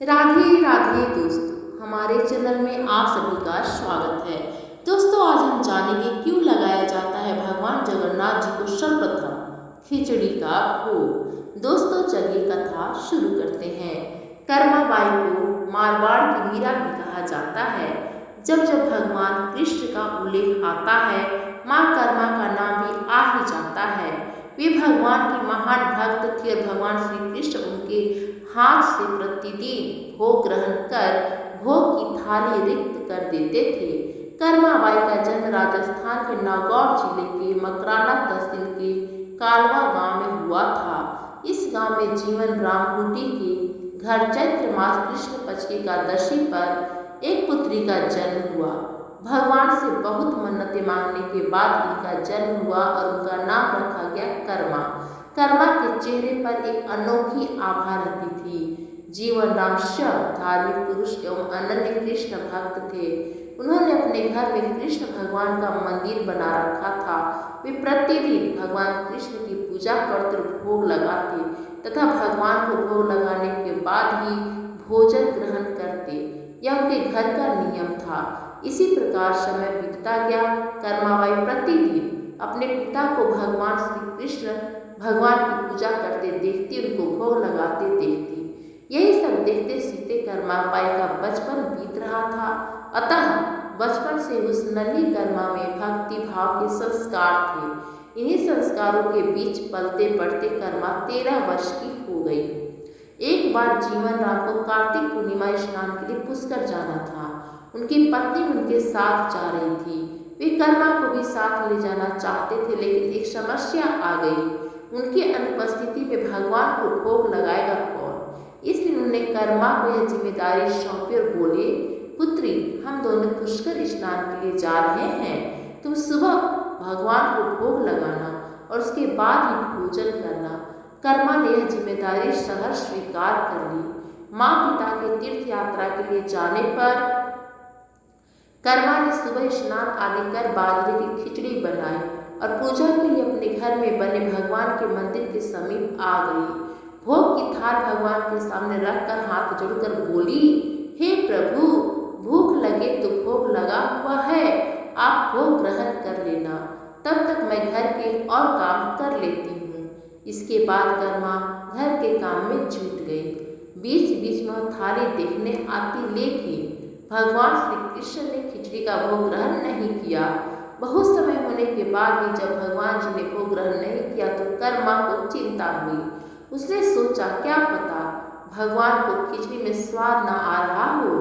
राधे राधे दोस्तों, हमारे चैनल में आप सभी का स्वागत है। दोस्तों, आज हम जानेंगे क्यों लगाया जाता है भगवान जगन्नाथ जी को सर्वप्रथम खिचड़ी का भोग। दोस्तों, चलिए कथा शुरू करते हैं। कर्माबाई को मारवाड़ की मीरा भी कहा जाता है। जब जब भगवान कृष्ण का उल्लेख आता है, माँ कर्मा का नाम भी आ ही जाता है। वे भगवान की महान भक्त थी और भगवान श्री कृष्ण उनके हाथ से प्रतिदिन भोग ग्रहण कर भोग की थाली रिक्त कर देते थे। कर्माबाई का जन्म राजस्थान के नागौर जिले के मकराना तहसील के कालवा गांव में हुआ था। इस गांव में जीवन ब्राह्मणी के घर चैत्र मास कृष्ण पक्ष की एकादशी पर एक पुत्री का जन्म हुआ। भगवान से बहुत मन्नतें मांगने के बाद इनका जन्म हुआ और उनका नाम रखा गया कर्मा। कर्मा के चेहरे पर एक अनोखी आभा रहती थी। जीवन राम शब्द धार्मिक पुरुष एवं अनन्य कृष्ण भक्त थे। उन्होंने अपने घर में कृष्ण भगवान का मंदिर बना रखा था। वे प्रतिदिन भगवान कृष्ण की पूजा करते और भोग लगाते तथा भगवान को भोग लगाने के बाद ही भोजन ग्रहण करते। यह उनके घर का नियम था। इसी प्रकार समय बीतता गया। कर्माबाई प्रतिदिन अपने पिता को भगवान श्री कृष्ण भगवान की पूजा करते देखती, उनको भोग लगाते देखती। यही सब देखते सीखते कर्माबाई का बचपन बीत रहा था। अतः बचपन से उस नन्ही कर्मा में भक्ति भाव के संस्कार थे। इन्हीं संस्कारों के बीच पलते बढ़ते कर्मा 13 वर्ष की हो गई। एक बार जीवन राम को कार्तिक पूर्णिमा स्नान के लिए पुष्कर जाना था। उनकी पत्नी उनके साथ जा रही थी। वे कर्मा को भी साथ ले जाना चाहते थे, लेकिन एक समस्या आ गई। उनकी अनुपस्थिति में भगवान को भोग लगाएगा कौन? इसलिए उन्होंने कर्मा को यह जिम्मेदारी सौंपी और बोले, पुत्री, हम दोनों पुष्कर स्नान के लिए जा रहे हैं। तुम सुबह भगवान को भोग लगाना और उसके बाद ही भोजन करना। कर्मा ने यह जिम्मेदारी सहर्ष स्वीकार कर ली। माँ पिता के तीर्थ यात्रा के लिए जाने पर कर्मा ने सुबह स्नान आदि कर बाजरे की खिचड़ी बनाई और पूजा के लिए अपने घर में बने भगवान के मंदिर के समीप आ गई। भोग की थाल भगवान के सामने रखकर हाथ जोड़कर बोली, हे प्रभु, भूख लगे तो भोग लगा हुआ है, आप भोग ग्रहण कर लेना, तब तक मैं घर के और काम कर लेती हूँ। इसके बाद कर्मा घर के काम में जुट गई। बीच बीच में वह थाली देखने आती, लेकिन भगवान श्री कृष्ण ने खिचड़ी का भोग ग्रहण नहीं किया। बहुत समय होने के बाद भी जब भगवान जी ने भोग ग्रहण नहीं किया तो कर्मा को चिंता हुई। उसने सोचा, क्या पता भगवान को खिचड़ी में स्वाद न आ रहा हो,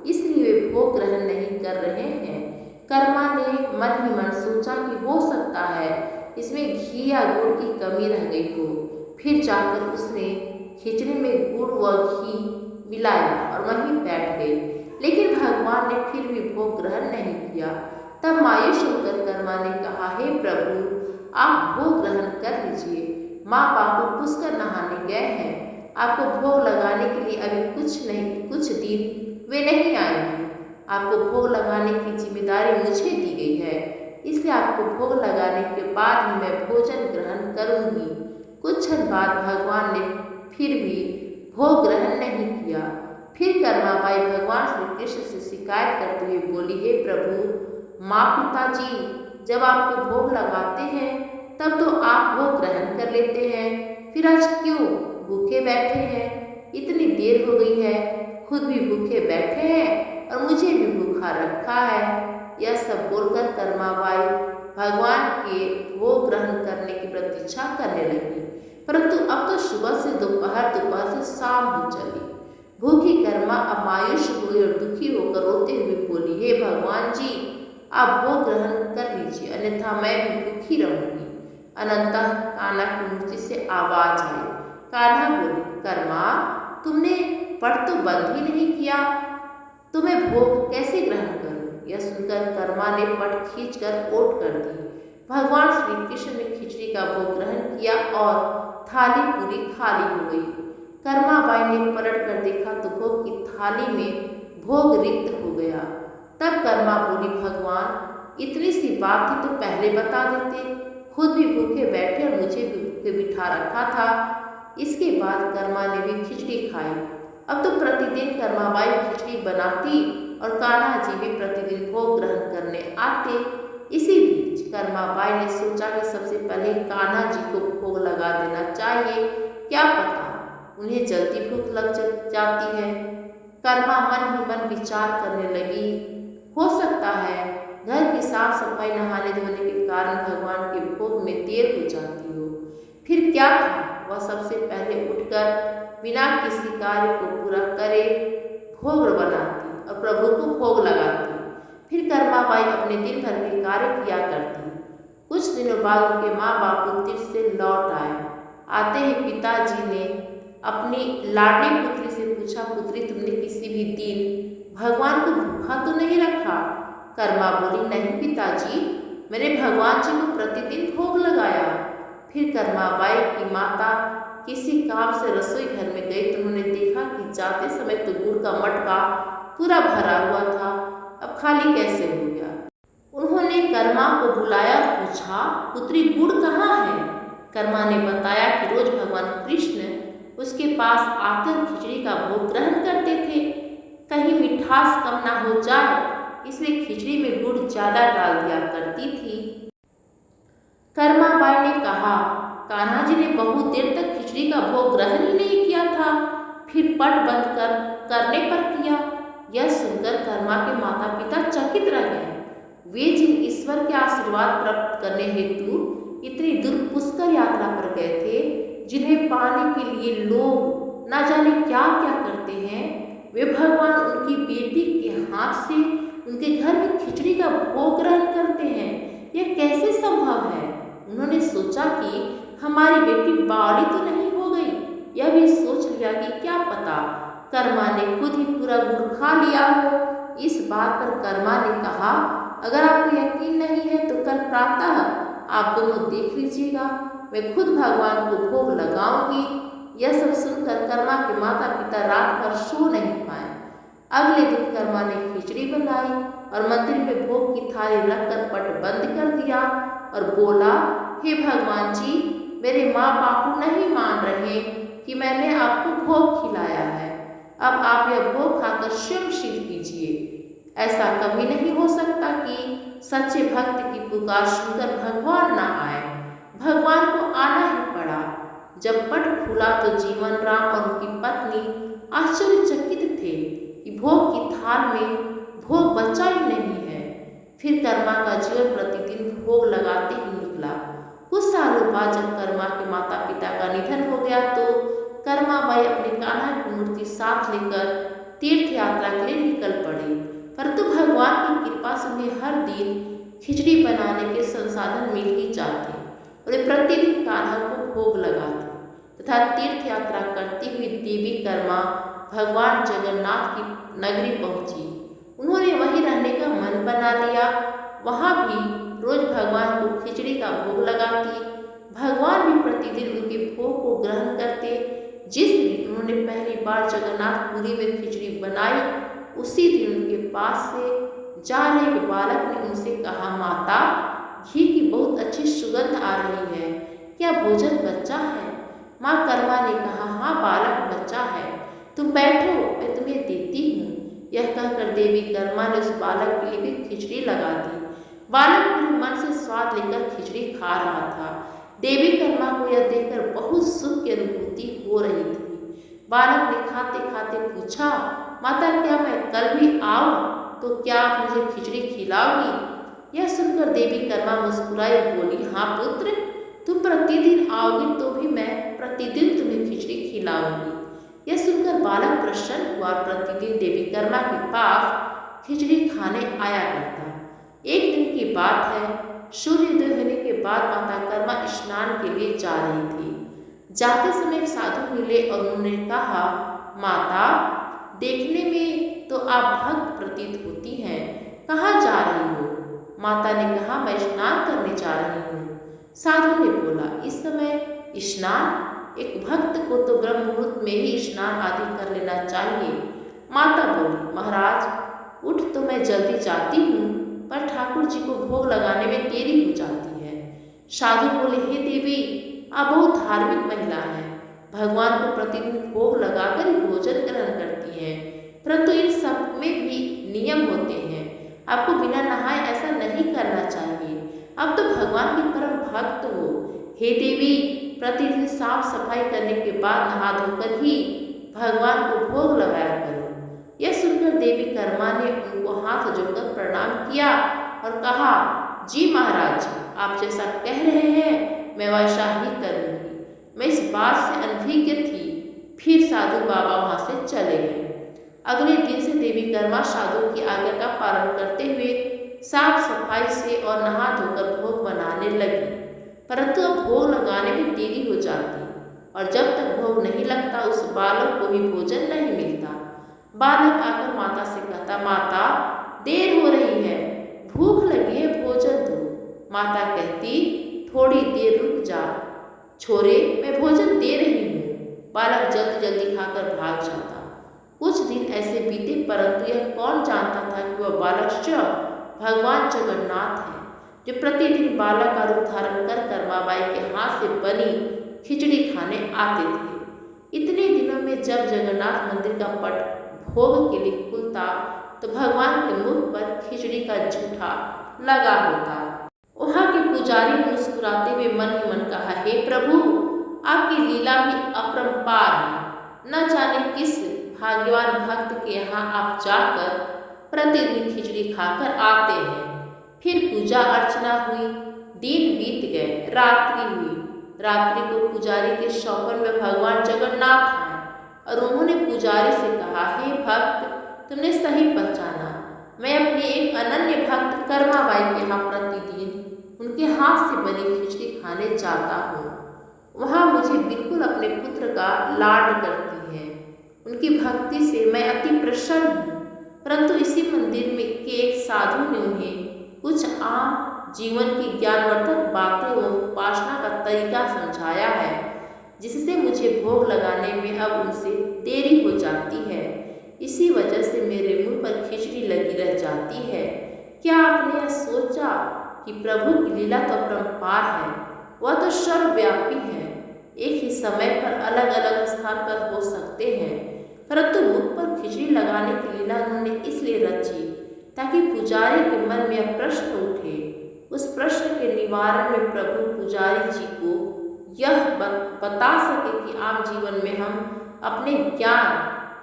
इसलिए वे भोग ग्रहण नहीं कर रहे हैं। कर्मा ने मन ही मन सोचा कि हो सकता है इसमें घी या गुड़ की कमी रह गई हो। फिर जाकर उसने खिचड़ी में गुड़ व घी मिलाया और वहीं बैठ गई, लेकिन भगवान ने फिर भी भोग ग्रहण नहीं किया। तब मायूस होकर कर्मा ने कहा, हे प्रभु, आप भोग ग्रहण कर लीजिए। माँ बापू पुष्कर नहाने गए हैं, आपको भोग लगाने के लिए अभी कुछ दिन वे नहीं आएंगे। आपको भोग लगाने की जिम्मेदारी मुझे दी गई है, इसलिए आपको भोग लगाने के बाद ही मैं भोजन ग्रहण करूंगी। कुछ क्षण बाद भगवान ने फिर भी भोग ग्रहण नहीं किया। फिर कर्माबाई भगवान श्री कृष्ण से शिकायत करते हुए बोली, हे प्रभु, माँ पिताजी जब आपको भोग लगाते हैं तब तो आप भोग ग्रहण कर लेते हैं, फिर आज क्यों भूखे बैठे हैं? इतनी देर हो गई है, खुद भी भूखे बैठे हैं और मुझे भी भूखा रखा है। यह सब बोलकर कर्माबाई भगवान के भोग ग्रहण करने की प्रतीक्षा करने लगी। परंतु अब तो सुबह से दोपहर से शाम हो चली। भूखी कर्मा अब मायूस हुई और दुखी होकर रोते हुए बोली, हे भगवान जी, आप भोग ग्रहण कर लीजिए, अन्यथा मैं भी भूखी रहूंगी। अनंतः कान्हा की मूर्ति से आवाज आई। कान्हा बोले, कर्मा, तुमने पट तो बंद ही नहीं किया, तो मैं भोग कैसे ग्रहण करूं? यह सुनकर कर्मा ने पट खींचकर ओट कर दी। भगवान श्री कृष्ण ने खिचड़ी का भोग ग्रहण किया और थाली पूरी खाली हो गई। कर्माबाई ने पलट कर देखा तो भोग की थाली में भोग रिक्त हो गया। तब कर्मा बोली, भगवान, इतनी सी बात थी तो पहले बता देते, खुद भी भूखे बैठे और मुझे भी भूखे बिठा रखा था। इसके बाद कर्मा ने भी खिचड़ी खाई। अब तो प्रतिदिन कर्माबाई खिचड़ी बनाती और कान्हा जी भी प्रतिदिन भोग ग्रहण करने आते। इसी बीच कर्माबाई ने सोचा कि सबसे पहले कान्हा जी को भोग लगा देना चाहिए, क्या पता उन्हें जल्दी भूख लग जाती है। कर्मा मन ही मन विचार करने लगी, हो सकता है घर की साफ सफाई नहाने धोने के कारण भगवान के भोग में देर हो जाती हो। फिर क्या था, वह सबसे पहले उठकर बिना किसी कार्य को पूरा करे भोग बनाती और प्रभु को भोग लगाती। फिर कर्माबाई अपने दिन भर के कार्य किया करती। कुछ दिनों बाद उनके माँ बापू तीर्थ से लौट आए। आते ही पिताजी ने अपनी लाडली पुत्री से पूछा, पुत्री तुमने किसी भी दिन भगवान को भूखा तो नहीं रखा? कर्मा बोली, नहीं पिताजी, मैंने भगवान जी को प्रतिदिन भोग लगाया। फिर कर्माबाई की माता किसी काम से रसोई घर में गई तो उन्होंने देखा कि जाते समय तो गुड़ का मटका पूरा भरा हुआ था, अब खाली कैसे हो गया। उन्होंने कर्मा को बुलाया और पूछा, पुत्री गुड़ कहाँ है? कर्मा ने बताया कि रोज भगवान कृष्ण उसके पास आकर खिचड़ी का भोग ग्रहण करते थे। कहीं मिठास कम ना हो जाए इसलिए खिचड़ी में गुड़ ज्यादा डाल दिया करती थी। कर्माबाई ने कहा, कान्हा जी ने बहुत देर तक खिचड़ी का भोग ग्रहण ही नहीं किया था, फिर पट बंद करने पर किया। यह सुनकर कर्मा के माता पिता चकित रह गए। वे जिन ईश्वर के आशीर्वाद प्राप्त करने हेतु इतनी दूर पुष्कर यात्रा पर गए थे, जिन्हें पाने के लिए लोग न जाने क्या क्या करते हैं, वे भगवान उनकी बेटी के हाथ से उनके घर में खिचड़ी का भोग ग्रहण करते हैं, यह कैसे संभव है। उन्होंने सोचा कि हमारी बेटी बावली तो नहीं हो गई। यह भी सोच लिया कि क्या पता कर्मा ने खुद ही पूरा गुड़ खा लिया हो। इस बात पर कर्मा ने कहा, अगर आपको यकीन नहीं है तो कल प्रातः आप दोनों देख लीजिएगा, मैं खुद भगवान को भोग लगाऊंगी। यह सब सुनकर कर्मा के माता पिता रात भर सो नहीं पाए। अगले दिन कर्मा ने खिचड़ी बनाई और मंदिर में भोग की थाली रखकर पट बंद कर दिया और बोला, हे भगवान जी, मेरे माँ बापू नहीं मान रहे कि मैंने आपको भोग खिलाया है, अब आप यह भोग खाकर स्वयं सिद्ध कीजिए। ऐसा कभी नहीं हो सकता कि सच्चे भक्त की पुकार सुनकर भगवान न आए। भगवान को आना ही पड़ा। जब पट खुला तो जीवन राम और उनकी पत्नी आश्चर्यचकित थे कि भोग की थाल में भोग बचा ही नहीं है। फिर कर्मा का जीवन प्रतिदिन भोग लगाते ही निकला। कुछ सालों बाद जब कर्मा के माता पिता का निधन हो गया तो कर्माबाई अपने कान्हा की मूर्ति साथ लेकर तीर्थ यात्रा के लिए निकल पड़ी। परंतु भगवान की कृपा से उन्हें हर दिन खिचड़ी बनाने के संसाधन मिल ही जाते और वे प्रतिदिन कान्हा को भोग लगाते तथा तीर्थ यात्रा करती हुई देवी कर्मा भगवान जगन्नाथ की नगरी पहुंची। उन्होंने वहीं रहने का मन बना लिया। वहां भी रोज भगवान को खिचड़ी का भोग लगाती। भगवान भी प्रतिदिन उनके भोग को ग्रहण करते। जिस दिन उन्होंने पहली बार जगन्नाथपुरी में खिचड़ी बनाई, उसी दिन उनके पास से जा रहे एक बालक ने उनसे कहा, माता, घी की बहुत अच्छी सुगंध आ रही है, क्या भोजन बच्चा है? माँ कर्मा ने कहा, हाँ बालक बच्चा है, तुम बैठो, मैं तुम्हें देती हूँ। यह कहकर देवी कर्मा ने उस बालक के लिए भी खिचड़ी लगा दी। बालक पूरे मन से स्वाद लेकर खिचड़ी खा रहा था। देवी कर्मा को यह देखकर बहुत सुख की अनुभूति हो रही थी। बालक ने खाते खाते पूछा, माता, क्या मैं कल भी आऊं तो क्या आप मुझे खिचड़ी खिलाओगी? यह सुनकर देवी कर्मा मुस्कुराई बोली, हाँ पुत्र, तुम प्रतिदिन आओगी तो भी मैं प्रतिदिन तुम्हें खिचड़ी खिलाऊंगी। यह सुनकर बालक प्रसन्न हुआ और प्रतिदिन देवी कर्मा के पास खिचड़ी खाने आया करता। एक दिन की बात है, सूर्योदय होने के बाद माता कर्मा स्नान के लिए जा रही थी। जाते समय एक साधु मिले और उन्होंने कहा, माता, देखने में तो आप भक्त प्रतीत होती हैं, कहाँ जा रही हो? माता ने कहा, मैं स्नान करने जा रही हूँ। साधु ने बोला, इस समय स्नान? एक भक्त को तो ब्रह्म मुहूर्त में ही स्नान आदि कर लेना चाहिए। माता बोली, महाराज, उठ तो मैं जल्दी जाती हूँ, पर ठाकुर जी को भोग लगाने में देरी हो जाती है। साधु बोले, हे देवी, आप बहुत धार्मिक महिला हैं, भगवान को प्रतिदिन भोग लगाकर ही भोजन ग्रहण करती हैं, भगवान के परम भक्त हो। हे देवी, प्रतिदिन साफ सफाई करने के बाद नहा धोकर ही भगवान को भोग लगाया करो। यह सुनकर देवी कर्मा ने उनको हाथ जोड़कर प्रणाम किया और कहा, जी महाराज, आप जैसा कह रहे हैं मैं वैसा ही करूँगी। मैं इस बात से अनभिज्ञ थी। फिर साधु बाबा वहाँ से चले गए। अगले दिन से देवी कर्मा साधु की आज्ञा का पालन करते हुए साफ सफाई से और नहा धोकर भोग बनाने लगी। परंतु अब भोग लगाने में देरी हो जाती और जब तक भोग नहीं लगता उस बालक को भी भोजन नहीं मिलता। बालक आकर माता से कहता, माता देर हो रही है, भूख लगी है, भोजन दो। माता कहती, थोड़ी देर रुक जा छोरे, मैं भोजन दे रही हूँ। बालक जल्दी जल्दी खाकर भाग जाता। कुछ दिन ऐसे बीते, परंतु यह कौन जानता था कि वह बालक स्वयं भगवान जगन्नाथ है, जो प्रतिदिन बालक का रूप धारण कर कर्माबाई के हाथ से बनी खिचड़ी खाने आते थे। इतने दिनों में जब जगन्नाथ मंदिर का पट भोग के लिए खुलता तो भगवान के मुख पर खिचड़ी का जूठा लगा होता। वहाँ के पुजारी ने मुस्कुराते हुए मन ही मन कहा, हे प्रभु, आपकी लीला भी अपरंपार है। न जाने किस भाग्यवान भक्त के यहाँ आप जाकर प्रतिदिन खिचड़ी खाकर आते हैं। फिर पूजा अर्चना हुई, दिन बीत गए, रात्रि हुई। रात्रि को पुजारी के सौपन में भगवान जगन्नाथ आए और उन्होंने पुजारी से कहा, हे भक्त, तुमने सही पहचाना। मैं अपनी एक अनन्य भक्त कर्माबाई के यहाँ प्रतिदिन उनके हाथ से बनी खिचड़ी खाने जाता हूँ। वहाँ मुझे बिल्कुल अपने पुत्र का लाड करती है। उनकी भक्ति से मैं अति प्रसन्न हूँ। परंतु इसी मंदिर में के एक साधु ने उन्हें कुछ आम जीवन की ज्ञानवर्धक बातें और उपासना का तरीका समझाया है, जिससे मुझे भोग लगाने में अब उनसे देरी हो जाती है। इसी वजह से मेरे मुंह पर खिचड़ी लगी रह जाती है। क्या आपने यह सोचा कि प्रभु की लीला तो अपरंपार है, वह तो सर्वव्यापी है। एक ही समय पर अलग अलग स्थान पर हो सकते हैं, परंतु मुख पर खिचड़ी लगाने की लीला उन्होंने इसलिए रची ताकि पुजारी के मन में यह प्रश्न उठे। उस प्रश्न के निवारण में प्रभु पुजारी जी को यह बता सके कि आम जीवन में हम अपने ज्ञान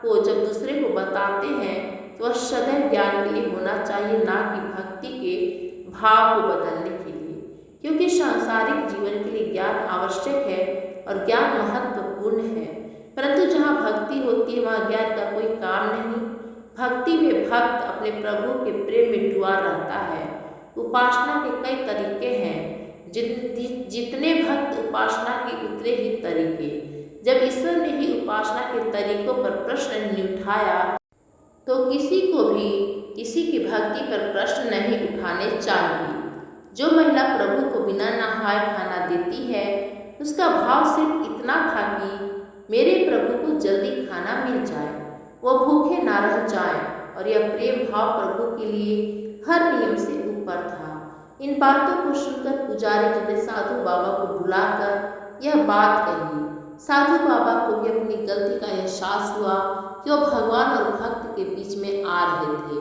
को जब दूसरे को बताते हैं तो वह सदैव ज्ञान के लिए होना चाहिए, ना कि भक्ति के भाव को बदलने के लिए। क्योंकि सांसारिक जीवन के लिए ज्ञान आवश्यक है और ज्ञान महत्वपूर्ण है, परंतु जहाँ भक्ति होती है वहाँ ज्ञान का कोई काम नहीं। भक्ति में भक्त अपने प्रभु के प्रेम में डूबा रहता है। उपासना के कई तरीके हैं, जितने भक्त उपासना के उतने ही तरीके। जब ईश्वर ने ही उपासना के तरीकों पर प्रश्न नहीं उठाया तो किसी को भी किसी की भक्ति पर प्रश्न नहीं उठाने चाहिए। जो महिला प्रभु को बिना नहाए खाना देती है, उसका भाव सिर्फ इतना था कि मेरे प्रभु को जल्दी खाना मिल जाए, वह भूखे ना रह जाए, और यह प्रेम भाव प्रभु के लिए हर नियम से ऊपर था। इन बातों को सुनकर पुजारी जी ने साधु बाबा को बुलाकर यह बात कही। साधु बाबा को भी अपनी गलती का एहसास हुआ कि वह भगवान और भक्त के बीच में आ रहे थे,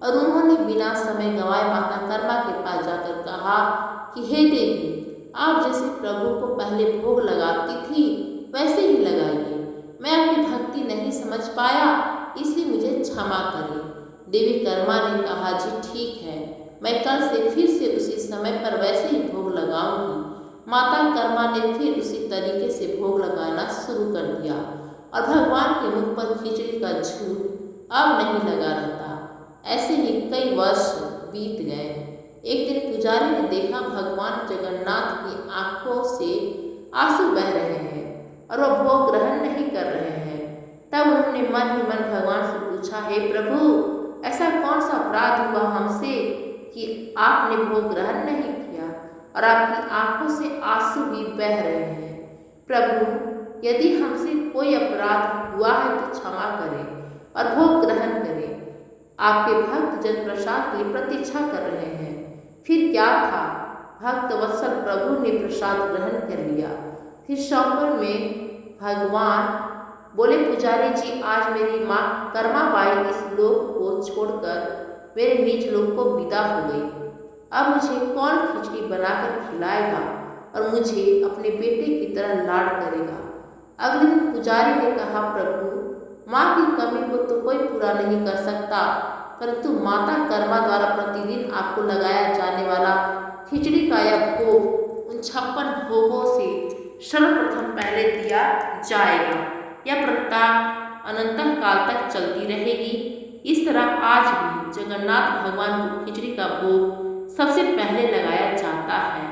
और उन्होंने बिना समय गंवाए माता कर्मा के पास जाकर कहा कि हे देवी, आप जैसे प्रभु को पहले भोग लगाती थी वैसे ही लगाइए। मैं अपनी भक्ति नहीं समझ पाया, इसलिए मुझे क्षमा करें। देवी कर्मा ने कहा, जी ठीक है, मैं कल से फिर से उसी समय पर वैसे ही भोग लगाऊंगी। माता कर्मा ने फिर उसी तरीके से भोग लगाना शुरू कर दिया और भगवान के मुख पर खिचड़ी का झूठ अब नहीं लगा रहता। ऐसे ही कई वर्ष बीत गए। एक दिन पुजारी ने देखा भगवान जगन्नाथ की आंखों से आंसू बह रहे हैं और वह भोग ग्रहण नहीं कर रहे हैं। तब उन्होंने मन ही मन भगवान से पूछा, हे प्रभु, ऐसा कौन सा अपराध हुआ हमसे कि आपने भोग ग्रहण नहीं किया और आपकी आंखों से आंसू भी बह रहे हैं। प्रभु, यदि हमसे कोई अपराध हुआ है तो क्षमा करें और भोग ग्रहण करें। आपके भक्त जन प्रसाद के लिए प्रतीक्षा कर रहे हैं। फिर क्या था, भक्त वत्सल प्रभु ने प्रसाद ग्रहण कर लिया। फिर सौपर में भगवान बोले, पुजारी जी, आज मेरी माँ कर्माबाई इस लोक को छोड़कर मेरे निज लोक को विदा हो गई। अब मुझे कौन खिचड़ी बनाकर खिलाएगा और मुझे अपने बेटे की तरह लाड करेगा। अगले दिन पुजारी ने कहा, प्रभु, माँ की कमी को तो कोई पूरा नहीं कर सकता, परंतु माता कर्मा द्वारा प्रतिदिन आपको लगाया जाने वाला खिचड़ी का यह भोग उन 56 भोगों से सर्वप्रथम पहले दिया जाएगा। यह प्रथा अनंत काल तक चलती रहेगी। इस तरह आज भी जगन्नाथ भगवान को खिचड़ी का भोग सबसे पहले लगाया जाता है।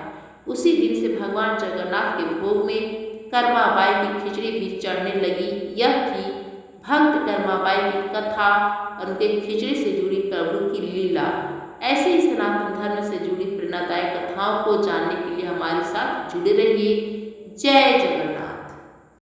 उसी दिन से भगवान जगन्नाथ के भोग में कर्माबाई की खिचड़ी भी चढ़ने लगी। यह थी भक्त कर्माबाई की कथा और उनके खिचड़ी से जुड़ी प्रभु की लीला। ऐसे ही सनातन धर्म से जुड़ी प्रेरणादायक कथाओं को जानने के लिए हमारे साथ जुड़े रहिए। जय जगन्नाथ।